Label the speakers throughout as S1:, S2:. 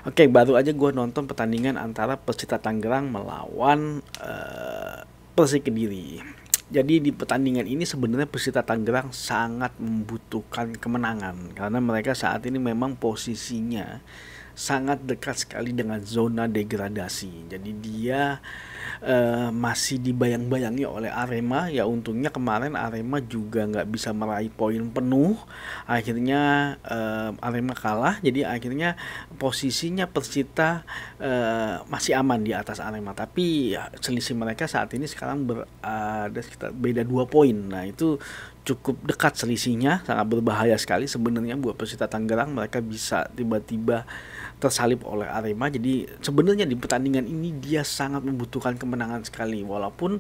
S1: Oke, baru aja gue nonton pertandingan antara Persita Tangerang melawan Persik Kediri. Jadi di pertandingan ini sebenarnya Persita Tangerang sangat membutuhkan kemenangan karena mereka saat ini memang posisinya sangat dekat sekali dengan zona degradasi. Jadi dia masih dibayang-bayangi oleh Arema. Ya untungnya kemarin Arema juga nggak bisa meraih poin penuh. Akhirnya Arema kalah. Jadi akhirnya posisinya Persita masih aman di atas Arema. Tapi ya, selisih mereka saat ini sekarang ada sekitar beda 2 poin. Nah itu cukup dekat selisihnya, sangat berbahaya sekali sebenarnya buat Persita Tangerang. Mereka bisa tiba-tiba tersalip oleh Arema. Jadi sebenarnya di pertandingan ini dia sangat membutuhkan kemenangan sekali, walaupun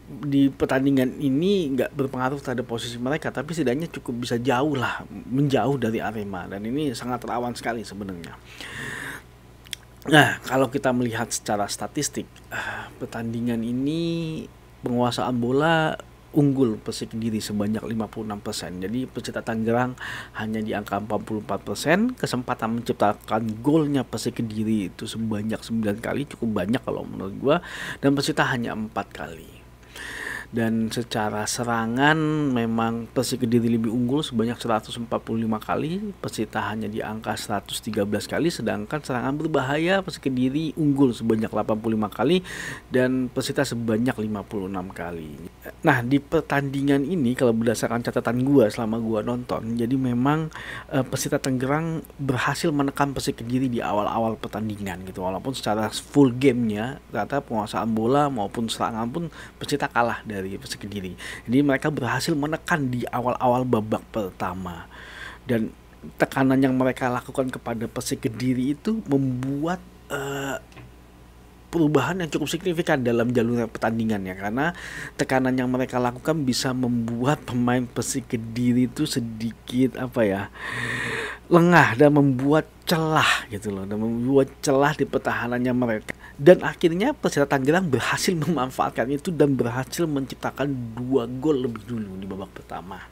S1: di pertandingan ini nggak berpengaruh terhadap posisi mereka, tapi setidaknya cukup bisa jauh lah, menjauh dari Arema, dan ini sangat rawan sekali sebenarnya. Nah, kalau kita melihat secara statistik, pertandingan ini penguasaan bola unggul Persik Kediri sebanyak 56%. Jadi Persita Tangerang hanya di angka 44%. Kesempatan menciptakan golnya Persik Kediri itu sebanyak 9 kali, cukup banyak kalau menurut gua, dan Persita hanya 4 kali. Dan secara serangan memang Persik Kediri lebih unggul sebanyak 145 kali, Persita hanya di angka 113 kali, sedangkan serangan berbahaya Persik Kediri unggul sebanyak 85 kali dan Persita sebanyak 56 kali. Nah, di pertandingan ini kalau berdasarkan catatan gua selama gua nonton, jadi memang Persita Tangerang berhasil menekan Persik Kediri di awal-awal pertandingan gitu, walaupun secara full gamenya ternyata penguasaan bola maupun serangan pun Persita kalah dari Persik Kediri. Jadi mereka berhasil menekan di awal-awal babak pertama, dan tekanan yang mereka lakukan kepada Persik Kediri itu membuat perubahan yang cukup signifikan dalam jalur pertandingan ya, karena tekanan yang mereka lakukan bisa membuat pemain Persik Kediri itu sedikit lengah dan membuat celah gitu loh, dan membuat celah di pertahanannya mereka. Dan akhirnya Persita Tangerang berhasil memanfaatkan itu dan berhasil menciptakan 2 gol lebih dulu di babak pertama.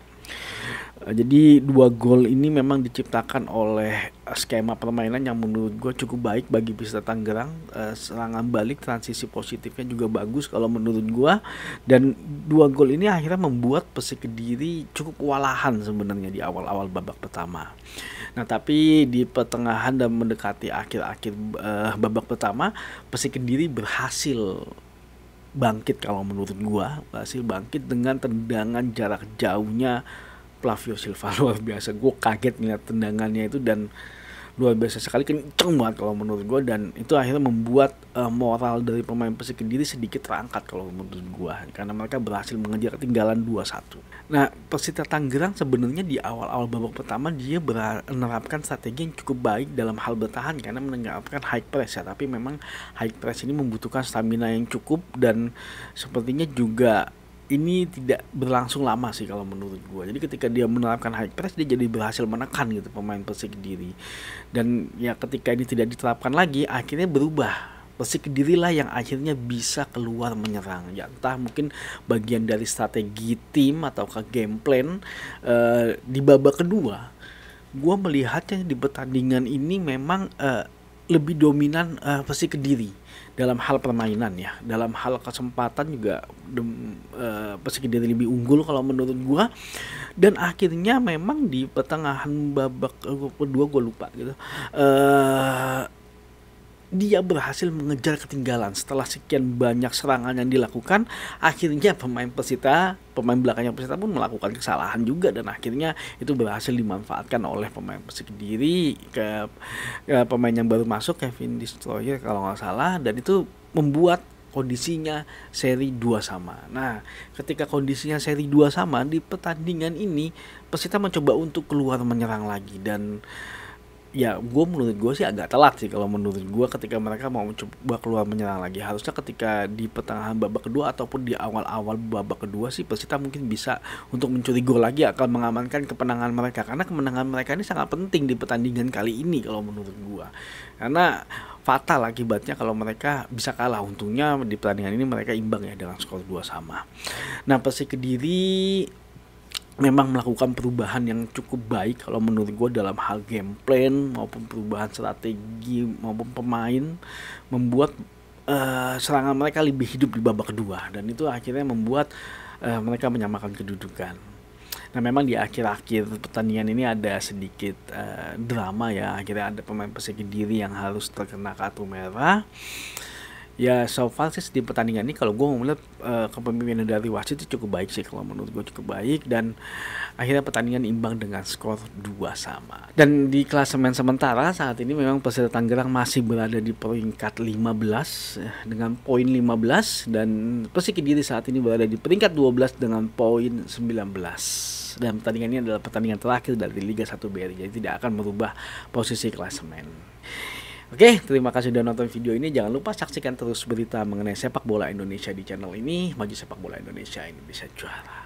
S1: Jadi 2 gol ini memang diciptakan oleh skema permainan yang menurut gue cukup baik bagi Persita Tangerang. Serangan balik, transisi positifnya juga bagus kalau menurut gue. Dan 2 gol ini akhirnya membuat Persik Kediri cukup kewalahan sebenarnya di awal-awal babak pertama. Nah, tapi di pertengahan dan mendekati akhir-akhir babak pertama, Persik Kediri berhasil bangkit kalau menurut gua, berhasil bangkit dengan tendangan jarak jauhnya Flavio Silva. Luar biasa, gue kaget ngeliat tendangannya itu dan luar biasa sekali, kenceng banget kalau menurut gue, dan itu akhirnya membuat moral dari pemain Persik Kediri sedikit terangkat kalau menurut gue, karena mereka berhasil mengejar ketinggalan 2-1. Nah, Persita Tangerang sebenarnya di awal-awal babak pertama dia menerapkan strategi yang cukup baik dalam hal bertahan karena menerapkan high press ya, tapi memang high press ini membutuhkan stamina yang cukup, dan sepertinya juga ini tidak berlangsung lama sih kalau menurut gue. Jadi ketika dia menerapkan high press, dia jadi berhasil menekan gitu pemain Persik Kediri. Dan ya ketika ini tidak diterapkan lagi, akhirnya berubah. Persik Kediri lah yang akhirnya bisa keluar menyerang. Ya entah mungkin bagian dari strategi tim atau ke game plan. Di babak kedua, gue melihatnya di pertandingan ini memang lebih dominan Persik Kediri dalam hal permainan ya, dalam hal kesempatan juga Persik Kediri lebih unggul kalau menurut gua. Dan akhirnya memang di pertengahan babak kedua gue lupa gitu, dia berhasil mengejar ketinggalan setelah sekian banyak serangan yang dilakukan. Akhirnya pemain belakangnya Persita pun melakukan kesalahan juga, dan akhirnya itu berhasil dimanfaatkan oleh pemain Persik Kediri ke pemain yang baru masuk, Kevin Destroyer kalau nggak salah, dan itu membuat kondisinya seri 2 sama. Nah, ketika kondisinya seri 2 sama di pertandingan ini, Persita mencoba untuk keluar menyerang lagi, dan ya menurut gue sih agak telat sih kalau menurut gue ketika mereka mau coba keluar menyerang lagi. Harusnya ketika di pertengahan babak kedua ataupun di awal-awal babak kedua sih Persita mungkin bisa untuk mencuri gol lagi, akan mengamankan kemenangan mereka, karena kemenangan mereka ini sangat penting di pertandingan kali ini kalau menurut gue, karena fatal akibatnya kalau mereka bisa kalah. Untungnya di pertandingan ini mereka imbang ya dengan skor 2 sama. Nah, Persik Kediri memang melakukan perubahan yang cukup baik kalau menurut gue dalam hal game plan maupun perubahan strategi maupun pemain, membuat serangan mereka lebih hidup di babak kedua, dan itu akhirnya membuat mereka menyamakan kedudukan. Nah, memang di akhir-akhir pertandingan ini ada sedikit drama ya, akhirnya ada pemain Persik Kediri yang harus terkena kartu merah. Ya, so far sih di pertandingan ini kalau gue ngeliat kepemimpinan dari wasit itu cukup baik sih, kalau menurut gue cukup baik, dan akhirnya pertandingan imbang dengan skor 2-2. Dan di klasemen sementara saat ini memang Persita Tangerang masih berada di peringkat 15 dengan poin 15, dan Persik Kediri saat ini berada di peringkat 12 dengan poin 19. Dan pertandingan ini adalah pertandingan terakhir dari Liga 1 BRI, jadi tidak akan merubah posisi klasemen. Oke, terima kasih sudah nonton video ini. Jangan lupa saksikan terus berita mengenai sepak bola Indonesia di channel ini. Maju sepak bola Indonesia, Indonesia juara.